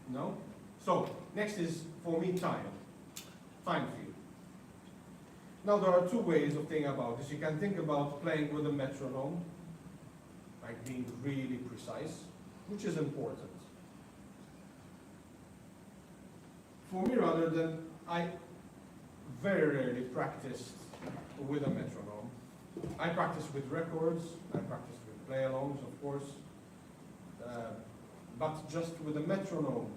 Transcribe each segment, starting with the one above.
No? So, next is, for me, time. Time feel. Now, there are two ways of thinking about this. You can think about playing with a metronome, like being really precise, which is important. For me, rather than, I very rarely practiced with a metronome. I practice with records, I practice with play-alongs, of course, but just with a metronome,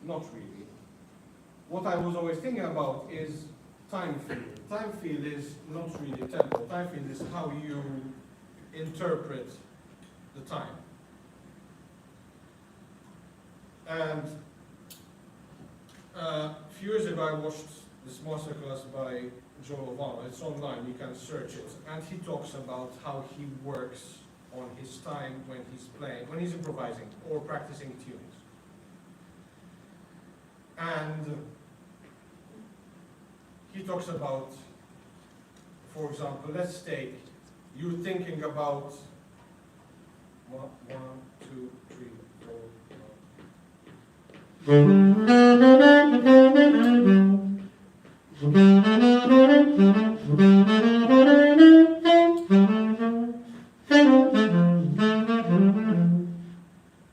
not really. What I was always thinking about is time feel. Time feel is not really tempo. Time feel is how you interpret the time. And a few years ago, I watched this masterclass by Joe Ovano. It's online, you can search it. And he talks about how he works on his time when he's playing, when he's improvising or practicing tunings. And he talks about, for example, let's take, you're thinking about 1, 2, 3, 4.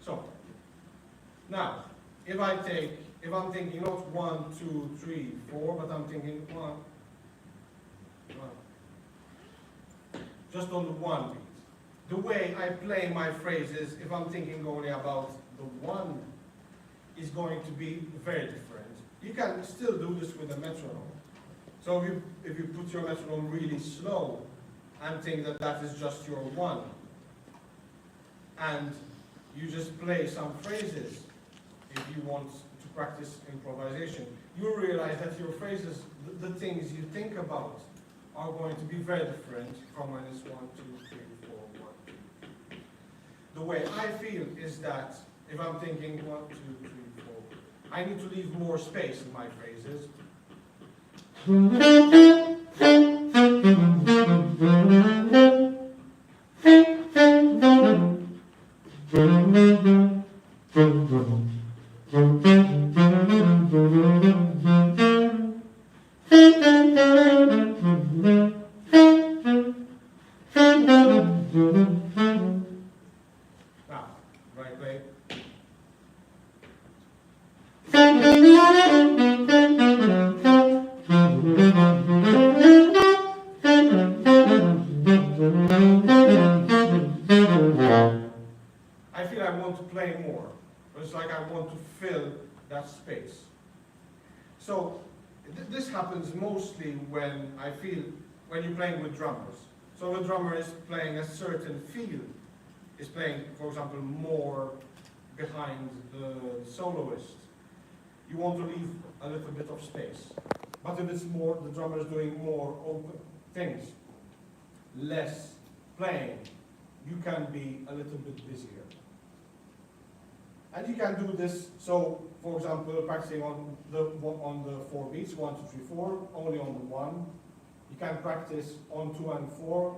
So, now, if I'm thinking not 1, 2, 3, 4, but I'm thinking 1, just on the 1 beat. The way I play my phrases, if I'm thinking only about the 1, is going to be very different. You can still do this with a metronome. So if you put your metronome really slow and think that that is just your 1, and you just play some phrases, if you want to practice improvisation, you realize that your phrases, the things you think about, are going to be very different from when it's 1, 2, 3, 4, 1, 2, 3. The way I feel is that if I'm thinking 1, 2, 3, 4, I need to leave more space in my phrases. Now, right way. I feel I want to play more. It's like I want to fill that space. So this happens mostly when you're playing with drummers. So the drummer is playing a certain feel, is playing, for example, more behind the soloist. You want to leave a little bit of space. But if it's more, the drummer is doing more open things, less playing, you can be a little bit busier. And you can do this, so for example, practicing on the 4 beats, 1, 2, 3, 4, only on the 1. You can practice on 2 and 4.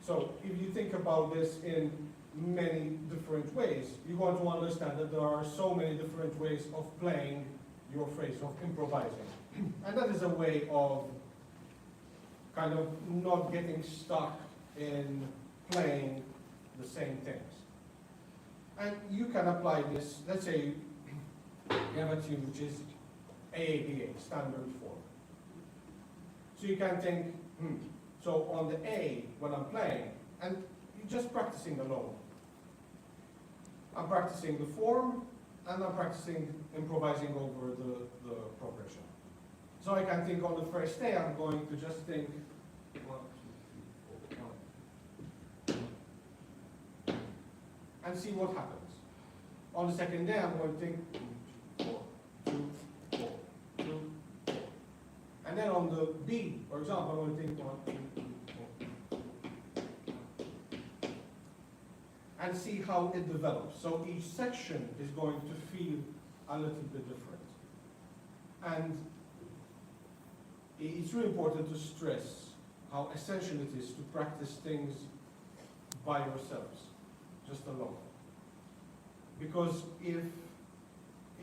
So if you think about this in many different ways, you're going to understand that there are so many different ways of playing your phrase, of improvising. And that is a way of kind of not getting stuck in playing the same things. And you can apply this, let's say you have a tune which is AABA, standard form. So you can think, so on the A, when I'm playing, and you're just practicing alone. I'm practicing the form, and I'm practicing improvising over the progression. So I can think on the first day, I'm going to just think 1, 2, 3, 4, 1. And see what happens. On the second day, I'm going to think 2, 4, 2, 4, 2, 4, And then on the B, for example, I'm going to take 1, 2, 3, 4, and see how it develops. So each section is going to feel a little bit different. And it's really important to stress how essential it is to practice things by yourselves, just alone. Because if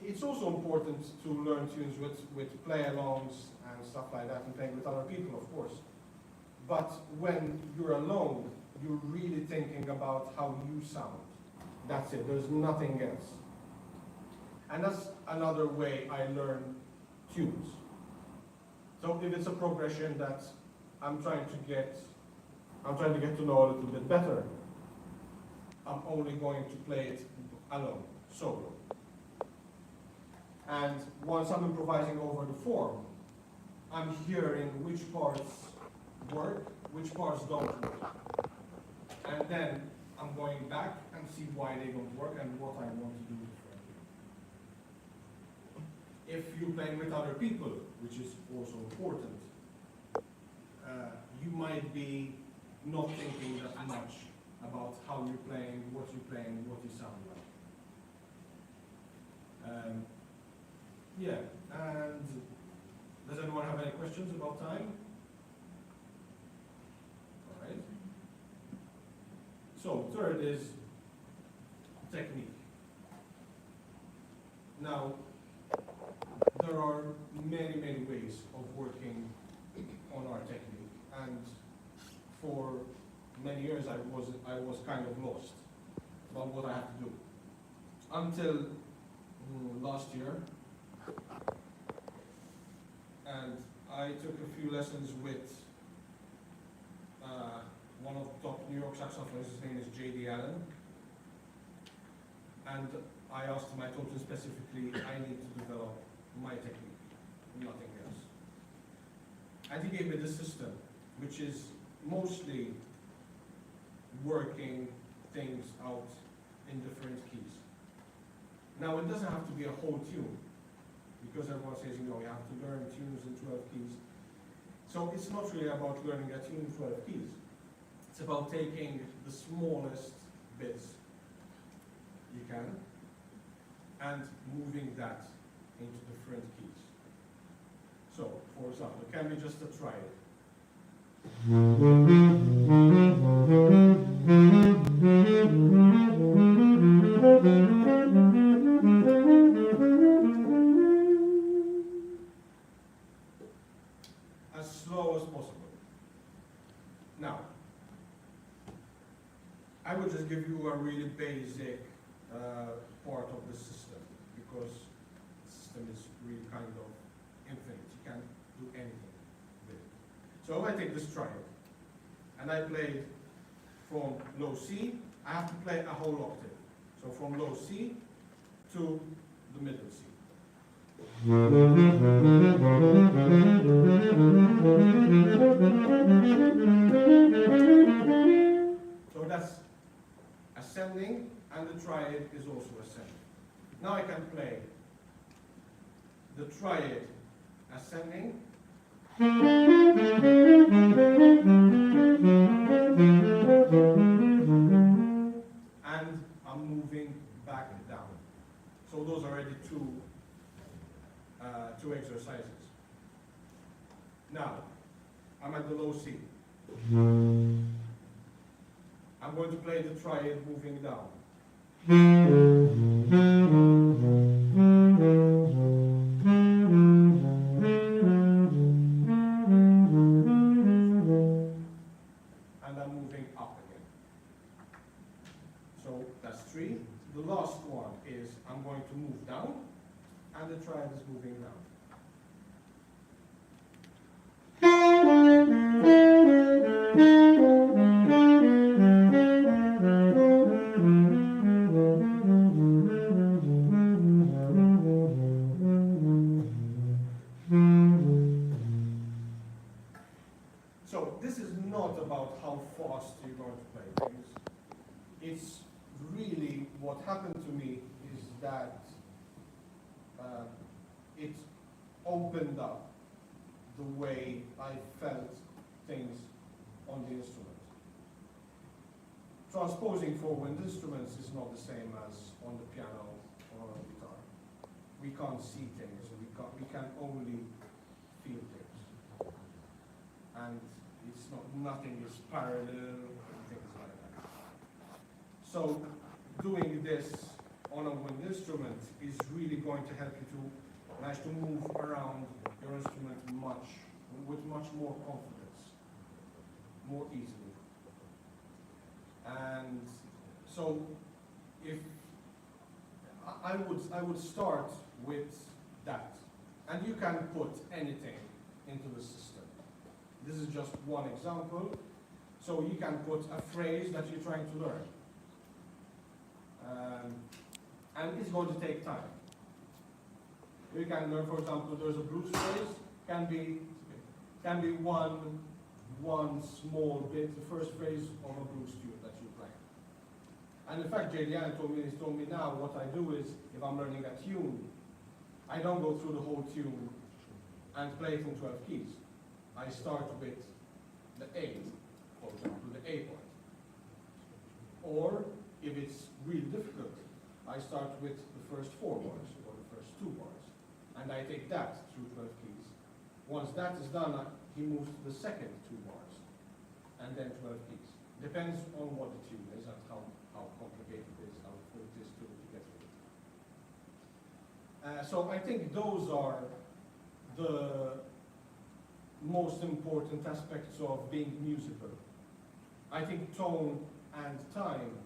it's also important to learn tunes with play-alongs and stuff like that, and playing with other people, of course. But when you're alone, you're really thinking about how you sound. That's it, there's nothing else. And that's another way I learn tunes. So if it's a progression that I'm trying to get to know a little bit better, I'm only going to play it alone, solo. And once I'm improvising over the form, I'm hearing which parts work, which parts don't work. And then I'm going back and see why they don't work and what I want to do differently. If you're playing with other people, which is also important, you might be not thinking that much about how you're playing, what you sound like. Yeah, and does anyone have any questions about time? All right. So, third is technique. Now, there are many, many ways of working on our technique, and for many years I was kind of lost about what I had to do. Until last year, and I took a few lessons with one of the top New York saxophonists. His name is J.D. Allen, and I asked him, I told him specifically, I need to develop my technique, nothing else. And he gave me this system, which is mostly working things out in different keys. Now, it doesn't have to be a whole tune, because everyone says, you have to learn tunes in 12 keys. So it's not really about learning a tune in 12 keys. It's about taking the smallest bits you can and moving that into different keys. So, for example, can we just try it? As slow as possible. Now, I will just give you a really basic part of the system, because the system is really kind of infinite. You can't do anything with it. So if I take this triad, and I play from low C, I have to play a whole octave. So from low C to the middle C. So that's ascending, and the triad is also ascending. Now I can play the triad ascending, and I'm moving back down. So those are already two exercises. Now, I'm at the low C. I'm going to play the triad moving down. And I'm moving up again. So that's 3. The last one is I'm going to move down, and the triad is moving down. So this is not about how fast you're going to play things. It's really what happened to me is that it opened up the way I felt things on the instrument. Transposing for wind instruments is not the same as on the piano or on the guitar. We can't see things, we can only feel things. And it's not, nothing is parallel, and things like that. So doing this on a wind instrument is really going to help you to manage to move around your instrument with much more confidence, more easily. And so if I would start with that. And you can put anything into the system. This is just one example. So you can put a phrase that you're trying to learn. And it's going to take time. You can learn, for example, there's a blues phrase, can be one small bit, the first phrase of a blues tune that you play. And in fact, JDN told me now what I do is, if I'm learning a tune, I don't go through the whole tune and play it in 12 keys. I start with the A, for example, the A part. Or, if it's really difficult, I start with the first 4 bars, or the first 2 bars. And I take that through 12 keys. Once that is done, he moves to the second 2 bars, and then 12 keys. Depends on what the tune is and how complicated it is, how difficult it is to get through it. So I think those are the most important aspects of being musical. I think tone and time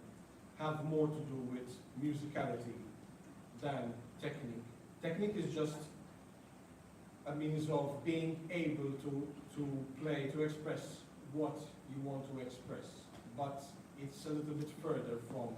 have more to do with musicality than technique. Technique is just a means of being able to play, to express what you want to express, but it's a little bit further from